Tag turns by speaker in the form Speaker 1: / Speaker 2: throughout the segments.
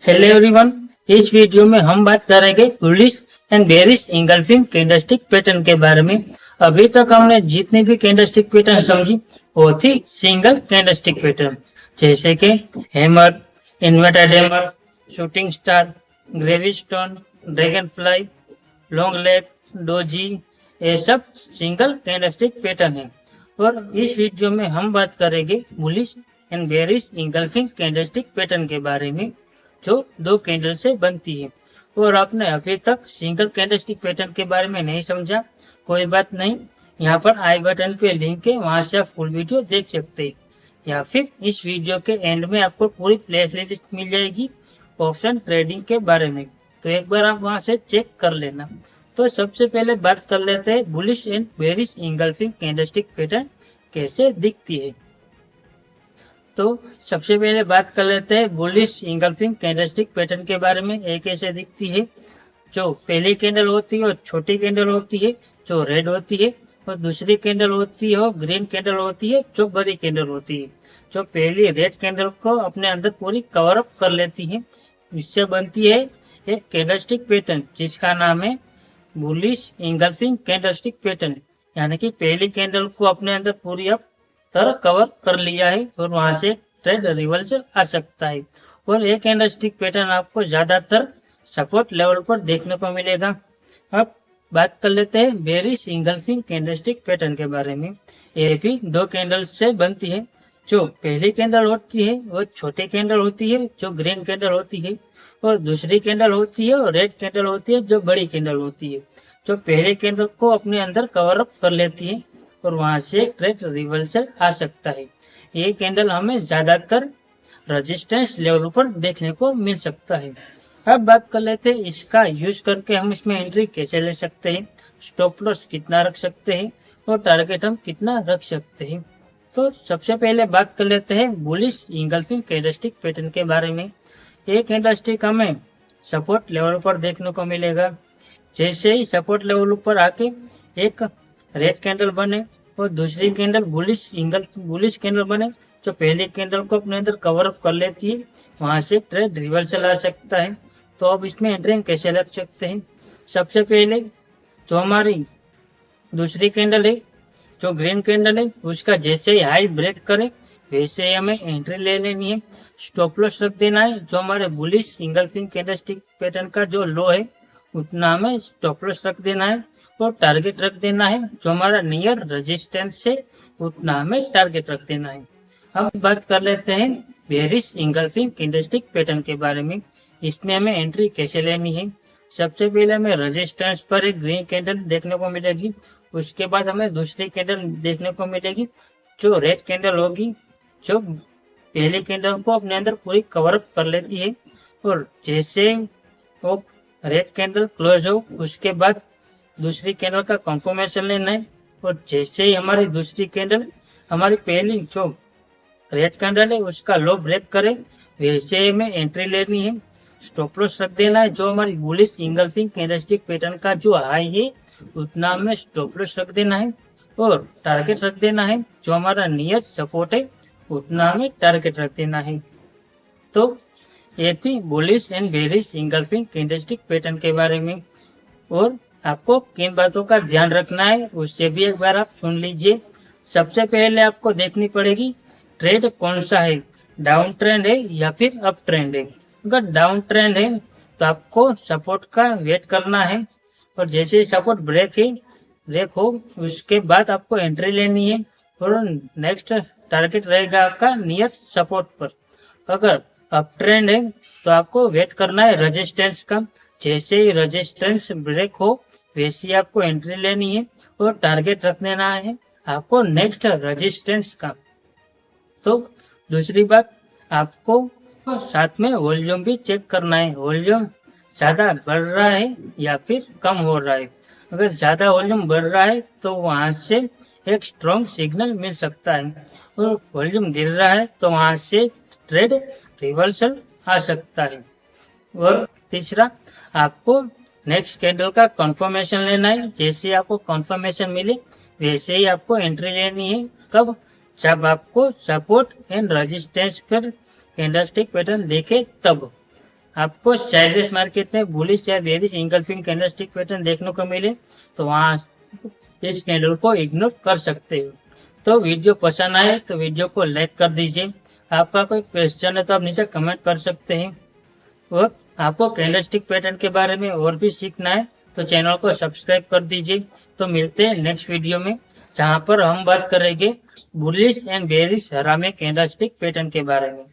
Speaker 1: Hello everyone, इस video में हम बात करेंगे bullish and bearish engulfing candlestick pattern के बारे में। अभी तक हमने जितनी भी कैंडलस्टिक पैटर्न समझी वो थी सिंगल कैंडलस्टिक पैटर्न, जैसे कि hammer, inverted hammer, shooting star, gravestone, dragonfly, long leg, doji, ये सब सिंगल कैंडलस्टिक पैटर्न है। और इस वीडियो में हम बात करेंगे bullish and bearish engulfing candlestick pattern के बारे में, जो दो कैंडल से बनती है। और आपने अभी तक सिंगल कैंडलस्टिक पैटर्न के बारे में नहीं समझा, कोई बात नहीं, यहाँ पर आई बटन पे लिंक है, वहां से आप फुल वीडियो देख सकते हैं, या फिर इस वीडियो के एंड में आपको पूरी प्लेलिस्ट मिल जाएगी ऑप्शन ट्रेडिंग के बारे में, तो एक बार आप वहां से चेक कर लेना। तो सबसे पहले बात कर लेते हैं bullish and bearish engulfing candlestick pattern कैसे दिखती है। तो सबसे पहले बात कर लेते हैं बुलिश इंगल्फिंग कैंडलस्टिक पैटर्न के बारे में। एक ऐसे दिखती है जो पहली कैंडल होती है और छोटी कैंडल होती है जो रेड होती है, और दूसरी कैंडल होती है और ग्रीन कैंडल होती है जो बड़ी कैंडल होती है। जो पहली रेड कैंडल को अपने अंदर पूरी कवर अप कर लेती है, इससे बनती है एक कैंडलस्टिक पैटर्न जिसका नाम है बुलिश इंगल्फिंग कैंडलस्टिक पैटर्न। यानी कि पहली कैंडल को अपने अंदर पूरी अप तरह कवर कर लिया है और वहां से ट्रेड रिवर्सल आ सकता है। और एक कैंडलस्टिक पैटर्न आपको ज्यादातर सपोर्ट लेवल पर देखने को मिलेगा। अब बात कर लेते हैं बेयरिश इंगल्फिंग कैंडलस्टिक पैटर्न के बारे में। ये भी दो कैंडल से बनती है। जो पहली कैंडल होती है वो छोटी कैंडल होती है जो ग्रीन कैंडल होती है, और दूसरी कैंडल होती है और रेड कैंडल होती है जो बड़ी कैंडल होती है। जो पहले कैंडल को अपने अंदर कवर अप कर लेती है और वहां से ट्रेड रिवर्सल आ सकता है। ये कैंडल हमें ज्यादातर रेजिस्टेंस लेवल पर देखने को मिल सकता है। अब बात कर लेते हैं इसका यूज करके हम इसमें एंट्री कैसे ले सकते हैं, स्टॉप लॉस कितना रख सकते हैं और टारगेट हम कितना रख सकते हैं। तो सबसे पहले बात कर लेते हैं बुलिश इंगल्फिंग कैंडलस्टिक पैटर्न के बारे में। ये कैंडलस्टिक हमें सपोर्ट लेवल पर देखने को मिलेगा। जैसे ही सपोर्ट लेवल पर आके एक रेड कैंडल बने और दूसरी कैंडल बुलिश कैंडल बने, जो पहली कैंडल को अपने अंदर कवर अप कर लेती है, वहां से ट्रेड रिवर्सल आ सकता है। तो अब इसमें एंट्री कैसे लग सकते हैं। सबसे पहले जो हमारी दूसरी कैंडल है, जो ग्रीन कैंडल है, उसका जैसे ही हाई ब्रेक करे वैसे ही हमें एंट्री ले लेनी है। स्टॉप लॉस रख देना है। जो हमारे बुलिश इंगल्फिंग कैंडलस्टिक पैटर्न का जो लो है उतना हमें स्टॉप लॉस रख देना है और टारगेट रख देना है। जो हमारा नियर रेजिस्टेंस है उतना हमें टारगेट रख देना है। अब बात कर लेते हैं बेयरिश इंगल्फिंग कैंडलस्टिक पैटर्न के बारे में। इसमें हमें एंट्री कैसे लेनी है। सबसे पहले हमें रेजिस्टेंस पर एक ग्रीन कैंडल देखने को मिलेगी, उसके बाद हमें दूसरी कैंडल देखने को मिलेगी जो रेड कैंडल होगी, जो पहली कैंडल को अपने अंदर पूरी कवर अप कर लेती है। और जैसे वो रेड कैंडल क्लोज हो उसके बाद दूसरी कैंडल का कंफर्मेशन लेना है, और जैसे ही हमारी दूसरी कैंडल हमारी पहली जो रेड कैंडल है उसका लो ब्रेक करे वैसे हमें एंट्री लेनी है। स्टॉप लॉस रख देना है। जो हमारी बुलिश इंगल्फिंग कैंडलस्टिक पैटर्न का जो हाई है उतना हमें स्टॉप लॉस रख देना है और टारगेट रख देना है। जो हमारा नियर सपोर्ट है उतना हमें टारगेट रख देना है। तो ये थी bullish and bearish engulfing candlestick pattern के बारे में। और आपको किन बातों का ध्यान रखना है उससे भी एक बार आप सुन लीजिए। सबसे पहले आपको देखनी पड़ेगी ट्रेड कौन सा है, डाउन ट्रेंड है या फिर अप ट्रेंड है। अगर डाउन ट्रेंड है तो आपको सपोर्ट का वेट करना है, और जैसे ही सपोर्ट ब्रेक हो उसके बाद आपको एंट्री लेनी है और नेक्स्ट टारगेट रहेगा आपका नियर सपोर्ट पर। अगर अप ट्रेंड है तो आपको वेट करना है रेजिस्टेंस का। जैसे ही रेजिस्टेंस ब्रेक हो वैसे ही आपको एंट्री लेनी है और टारगेट रख देना है आपको नेक्स्ट रेजिस्टेंस का। तो दूसरी बात, आपको साथ में वॉल्यूम भी चेक करना है, वॉल्यूम ज्यादा बढ़ रहा है या फिर कम हो रहा है। अगर ज्यादा वॉल्यूम बढ़ रहा है तो वहां से एक स्ट्रॉन्ग सिग्नल मिल सकता है, और वॉल्यूम गिर रहा है तो वहां से ट्रेड रिवर्सल आ सकता है। और तीसरा, आपको नेक्स्ट कैंडल का कंफर्मेशन लेना है। जैसे आपको कंफर्मेशन मिले वैसे ही आपको एंट्री लेनी है। कब? जब आपको सपोर्ट एंड रेजिस्टेंस पर कैंडलस्टिक पैटर्न देखे तब। आपको साइडवेज मार्केट में बुलिश या बेरिश इंगल्फिंग कैंडलस्टिक पैटर्न देखने को मिले तो वहां इस कैंडल को इग्नोर कर सकते हो। तो वीडियो पसंद आए तो वीडियो को लाइक कर दीजिए। आपका कोई क्वेश्चन है तो आप नीचे कमेंट कर सकते हैं। और आपको कैंडलस्टिक पैटर्न के बारे में और भी सीखना है तो चैनल को सब्सक्राइब कर दीजिए। तो मिलते हैं नेक्स्ट वीडियो में, जहां पर हम बात करेंगे बुलिश एंड बेरिश हरामी कैंडलस्टिक पैटर्न के बारे में।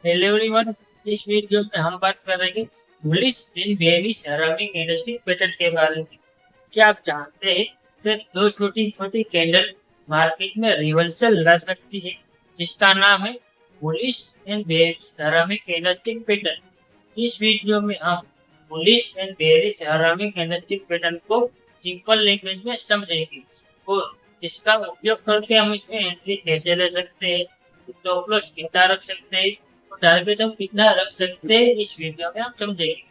Speaker 1: हेलो एवरीवन, इस वीडियो में हम बात करेंगे बुलिश एंड बेरिश हरामी कैंडलस्टिक पैटर्न के बारे में। क्या आप जानते हैं कि दो छोटी छोटी कैंडल मार्केट में रिवर्सल ला सकती है, जिसका नाम है बुलिश एंड बेरिश हरामी कैंडलस्टिक पैटर्न। इस वीडियो में हम बुलिश एंड बेरिश हरामी कैंडलस्टिक पैटर्न को सिंपल लैंग्वेज में समझेंगे और इसका उपयोग करके हम इसमें एंट्री कैसे ले सकते हैं, स्टॉप लॉस कितना रख सकते हैं, टारगेट हम कितना रख सकते हैं, इस वीडियो में हम समझेंगे।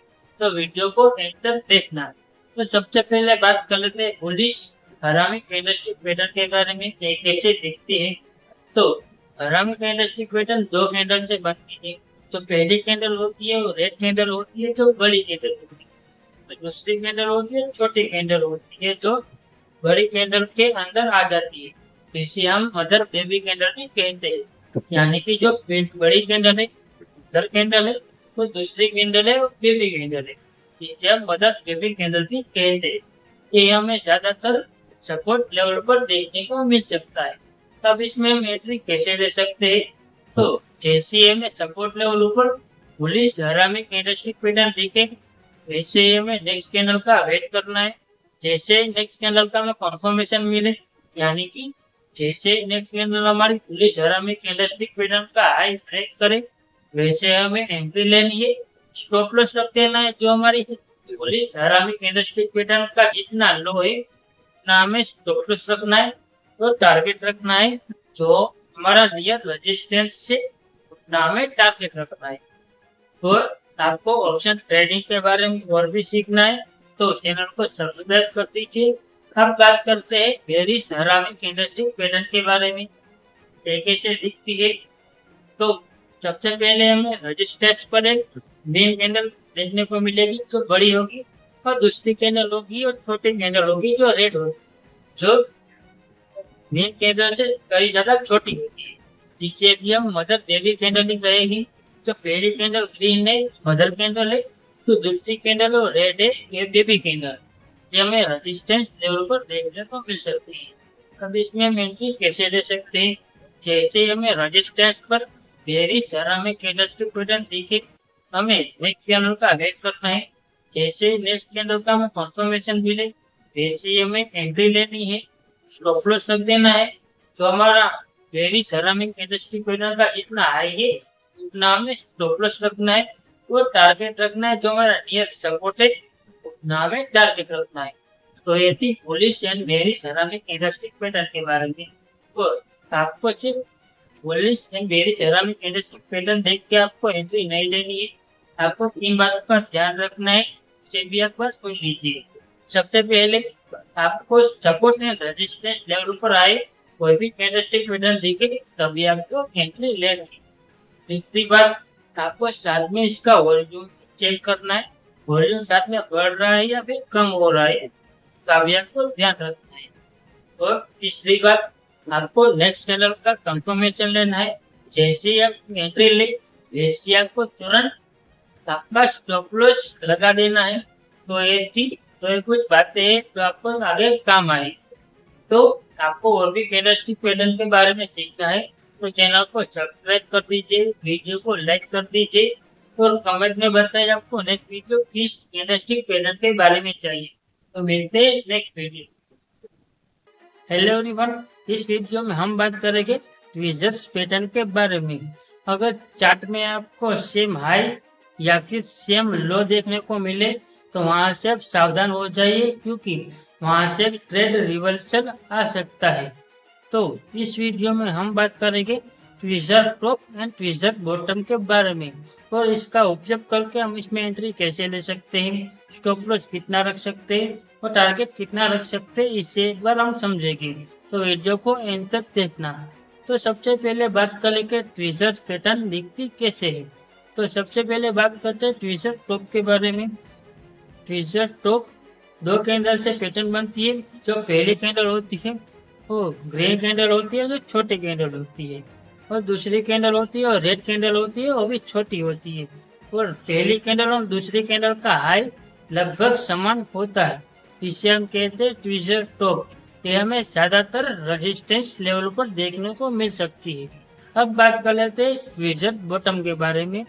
Speaker 1: तो वीडियो को एंड तक देखना। तो सबसे पहले बात कर लेते हैं बुलिश हरामी कैंडलस्टिक पैटर्न के बारे में, ये कैसे दिखती है। तो हरामी कैंडलस्टिक पैटर्न दो कैंडल से बनती है। तो पहली कैंडल होती है वो रेड कैंडल होती है, जो बड़ी कैंडल होती है। तो दूसरी कैंडल होती है छोटी कैंडल होती है, जो बड़ी कैंडल के अंदर आ जाती है। तो इसे हम मदर बेबी कैंडल भी कहते हैं। यानी कि जो बड़ी कैंडल है मदर कैंडल है, तो दूसरी कैंडल है वो बेबी कैंडल है। इसे हम मदर बेबी कैंडल भी कहते हैं। ये हमें ज्यादातर सपोर्ट लेवल पर देखने को मिल सकता है। तब इसमें हम एंट्री कैसे ले सकते हैं। तो जैसे हमें सपोर्ट लेवल ऊपर बुलिश हरामी कैंडलस्टिक पैटर्न दिखे, वैसे ही हमें नेक्स्ट कैंडल का वेट करना है। जैसे नेक्स्ट कैंडल का हमें कंफर्मेशन मिले, यानी कि जैसे नेक्स्ट कैंडल हमारी बुलिश हरामी कैंडलस्टिक पैटर्न का हाई ब्रेक करे, वैसे हमें एंट्री लेनी है। स्टॉप लॉस रख देना है, जो हमारी बुलिश हरामी कैंडलस्टिक पैटर्न का जितना लो है उतना हमें स्टॉप लॉस रखना है और टारगेट रखना है, जो हमारा नियर रेजिस्टेंस से उतना हमें टारगेट रखना है। और आपको ऑप्शन ट्रेडिंग के बारे में और भी सीखना है तो चैनल को सब्सक्राइब कर दीजिए। अब बात करते हैं बेरिश हरामी कैंडलस्टिक पैटर्न के बारे में, ये कैसे दिखती है। तो सबसे पहले हमें रेजिस्टेंस पर एक ग्रीन कैंडल देखने को मिलेगी, जो बड़ी होगी, और दूसरी कैंडल होगी और छोटी कैंडल होगी जो रेड होगी, जो ग्रीन कैंडल से कई ज्यादा छोटी होती है। इसे भी हम मदर बेबी कैंडल ही कहेगी। तो पहली कैंडल ग्रीन है, मदर कैंडल है, तो दूसरी कैंडल रेड है, ये बेबी कैंडल। ये हमें रेजिस्टेंस लेवल पर देखने को मिल सकती है। अब इसमें हम एंट्री कैसे दे सकते हैं। जैसे हमें रेजिस्टेंस पर बेरिश हरामी कैंडलस्टिक पैटर्न दिखे, हमें नेक्स्ट कैंडल का वेट करना है। जैसे नेक्स्ट कैंडल का हमें कंफर्मेशन मिले, वैसे हमें एंट्री लेनी है, स्टॉप लॉस रख देना है। तो हमारा बेरिश हरामी कैंडलस्टिक पैटर्न का जितना हाई है उतना हमें स्टॉप लॉस रखना है और टारगेट रखना है, जो हमारा नियर सपोर्ट है उतना हमें टारगेट रखना है। तो ये थी बुलिश एंड बेरिश हरामी कैंडलस्टिक पैटर्न के बारे में। और आपको सिर्फ बुलिश एंड बेरिश हरामी कैंडलस्टिक पैटर्न देख के आपको एंट्री नहीं लेनी है। आपको तीन बातों का ध्यान रखना है, इसे भी एक बार सुन लीजिए। सबसे पहले आपको सपोर्ट एंड रेजिस्टेंस लेवल पर आए, कोई भी कैंडलस्टिक पैटर्न दिखे, तभी आपको एंट्री लेनी है। दूसरी बात, आपको साथ में इसका वॉल्यूम चेक करना है, वॉल्यूम साथ में बढ़ रहा है या फिर कम हो रहा है, तभी आपको ध्यान रखना है। और तीसरी बात, आपको नेक्स्ट कैंडल का कंफर्मेशन लेना है। जैसे ही आप एंट्री ले, वैसे आपको तुरंत आपका स्टॉप लॉस लगा देना है। तो ये कुछ बातें हैं जो आपको आगे काम आए। तो आपको और भी कैंडलस्टिक पैटर्न के बारे में सीखना है तो चैनल को सब्सक्राइब कर दीजिए, वीडियो को लाइक कर दीजिए और कमेंट में बताइए आपको नेक्स्ट वीडियो किस कैंडलस्टिक पैटर्न के बारे में चाहिए। तो मिलते हैं नेक्स्ट वीडियो। हेलो एवरीवन, इस वीडियो में हम बात करेंगे ट्विजर्स पैटर्न के बारे में। अगर चार्ट में आपको सेम हाई या फिर सेम लो देखने को मिले तो वहां से आप सावधान हो जाइए, क्योंकि वहां से ट्रेड रिवर्सल आ सकता है। तो इस वीडियो में हम बात करेंगे tweezer top and tweezer bottom के बारे में और इसका उपयोग करके हम इसमें एंट्री कैसे ले सकते हैं, स्टॉप लॉस कितना रख सकते हैं और टारगेट कितना रख सकते हैं, इससे एक बार हम समझेंगे। तो वीडियो को एंड तक देखना। तो सबसे पहले बात करेंगे ट्विजर्स पैटर्न दिखती कैसे है। तो सबसे पहले बात करते हैं ट्विज़र टॉप के बारे में। ट्विज़र टॉप 2 कैंडल से पैटर्न बनती है। जो पहली कैंडल होती है वो ग्रीन कैंडल होती है, जो छोटी कैंडल होती है, और दूसरी कैंडल होती है और रेड कैंडल होती है, वो भी छोटी होती है। और पहली कैंडल और दूसरी कैंडल का हाई लगभग समान होता है, इसे हम कहते हैं ट्विज़र टॉप। ये हमें ज्यादातर रेजिस्टेंस लेवल पर देखने को मिल सकती है। अब बात कर लेते हैं ट्विज़र बॉटम के बारे में।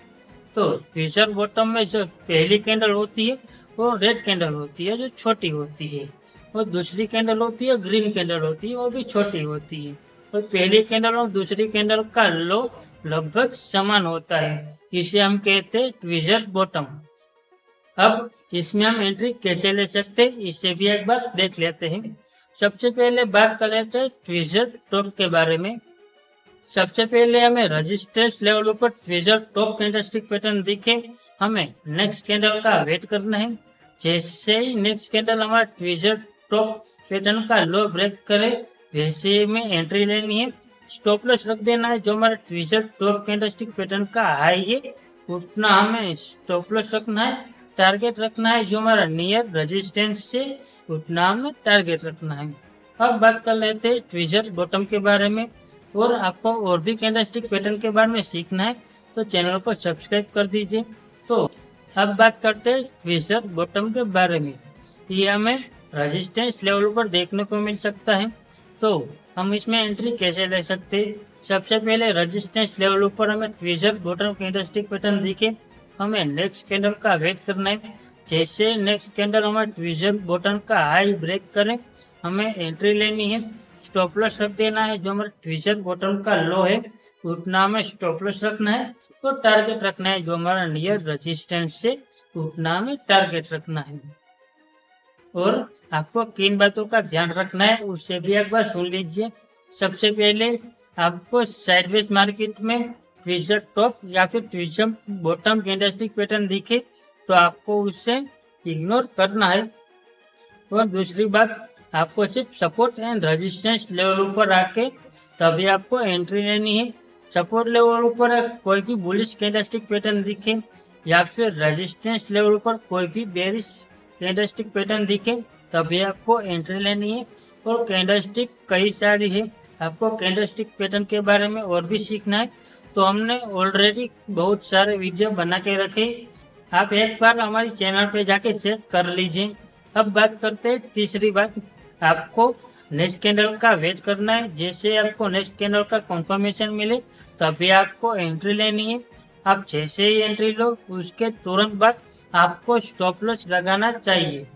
Speaker 1: तो ट्विज़र बॉटम में जो पहली कैंडल होती है वो रेड कैंडल होती है, जो छोटी होती है, और दूसरी कैंडल होती है ग्रीन कैंडल होती है, वो भी छोटी होती है। और पहली कैंडल और दूसरी कैंडल का लो लगभग समान होता है, इसे हम कहते हैं ट्विज़र बॉटम। अब इसमें हम एंट्री कैसे ले सकते हैं, इससे भी एक बार देख लेते हैं। सबसे पहले बात कर लेते हैं ट्विज़र टॉप के बारे में। सबसे पहले हमें रेजिस्टेंस लेवल पर ट्विज़र टॉप कैंडलस्टिक पैटर्न दिखे, हमें नेक्स्ट कैंडल का वेट करना है। जैसे ही नेक्स्ट कैंडल हमारा ट्विज़र टॉप पैटर्न का लो ब्रेक करे, वैसे ही हमें एंट्री लेनी है। स्टॉप लॉस रख देना है। जो हमारा ट्विज़र टॉप कैंडलस्टिक पैटर्न का हाई है उतना हमें स्टॉप लॉस रखना है। टारगेट रखना है जो हमारा नियर रेजिस्टेंस से उतना हमें टारगेट रखना है। अब बात कर लेते हैं ट्विज़र बॉटम के बारे में। और आपको और भी कैंडलस्टिक पैटर्न के बारे में सीखना है तो चैनल को सब्सक्राइब कर दीजिए। तो अब बात करते हैं ट्विज़र बॉटम के बारे में। ये हमें रेजिस्टेंस लेवल पर देखने को मिल सकता है, तो हम इसमें एंट्री कैसे ले सकते हैं। सबसे पहले रेजिस्टेंस लेवल पर हमें ट्विज़र बॉटम कैंडलस्टिक पैटर्न दिखे, हमें नेक्स्ट कैंडल का वेट करना है। जैसे नेक्स्ट कैंडल हमारे ट्विज़र बॉटम का हाई ब्रेक करें, हमें एंट्री लेनी है। स्टॉप लॉस रख देना है। जो हमारे ट्विज़र बॉटम का लो है उतना हमें स्टॉप लॉस रखना है। तो टारगेट रखना है जो हमारा नियर रेजिस्टेंस से उतना हमें टारगेट रखना है। और आपको किन बातों का ध्यान रखना है उसे भी एक बार सुन लीजिए। सबसे पहले आपको साइडवेज मार्केट में ट्विज़र टॉप या फिर ट्विज़र बॉटम कैंडलस्टिक पैटर्न दिखे तो आपको उसे इग्नोर करना है। और दूसरी बात, आपको सिर्फ सपोर्ट एंड रेजिस्टेंस लेवल पर आके तभी आपको एंट्री लेनी है। सपोर्ट लेवल पर कोई भी बुलिश कैंडलस्टिक पैटर्न दिखे या फिर रेजिस्टेंस लेवल पर कोई भी बेरिश कैंडलस्टिक पैटर्न दिखे तभी आपको एंट्री लेनी है। और कैंडलस्टिक कई सारी है, आपको कैंडलस्टिक पैटर्न के बारे में और भी सीखना है तो हमने ऑलरेडी बहुत सारे वीडियो बना के रखे, आप एक बार हमारे चैनल पे जाके चेक कर लीजिए। अब बात करते हैं तीसरी बात, आपको नेक्स्ट कैंडल का वेट करना है। जैसे आपको नेक्स्ट कैंडल का कंफर्मेशन मिले तभी आपको एंट्री लेनी है। आप जैसे ही एंट्री लो उसके तुरंत बाद आपको स्टॉप लॉस लगाना चाहिए।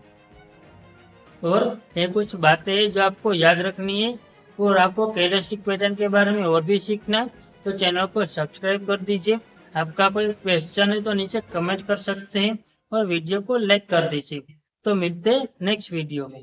Speaker 1: और ये कुछ बातें हैं जो आपको याद रखनी है। और आपको कैंडलस्टिक पैटर्न के बारे में और भी सीखना है तो चैनल को सब्सक्राइब कर दीजिए। आपका कोई क्वेश्चन है तो नीचे कमेंट कर सकते हैं और वीडियो को लाइक कर दीजिए। तो मिलते हैं नेक्स्ट वीडियो में।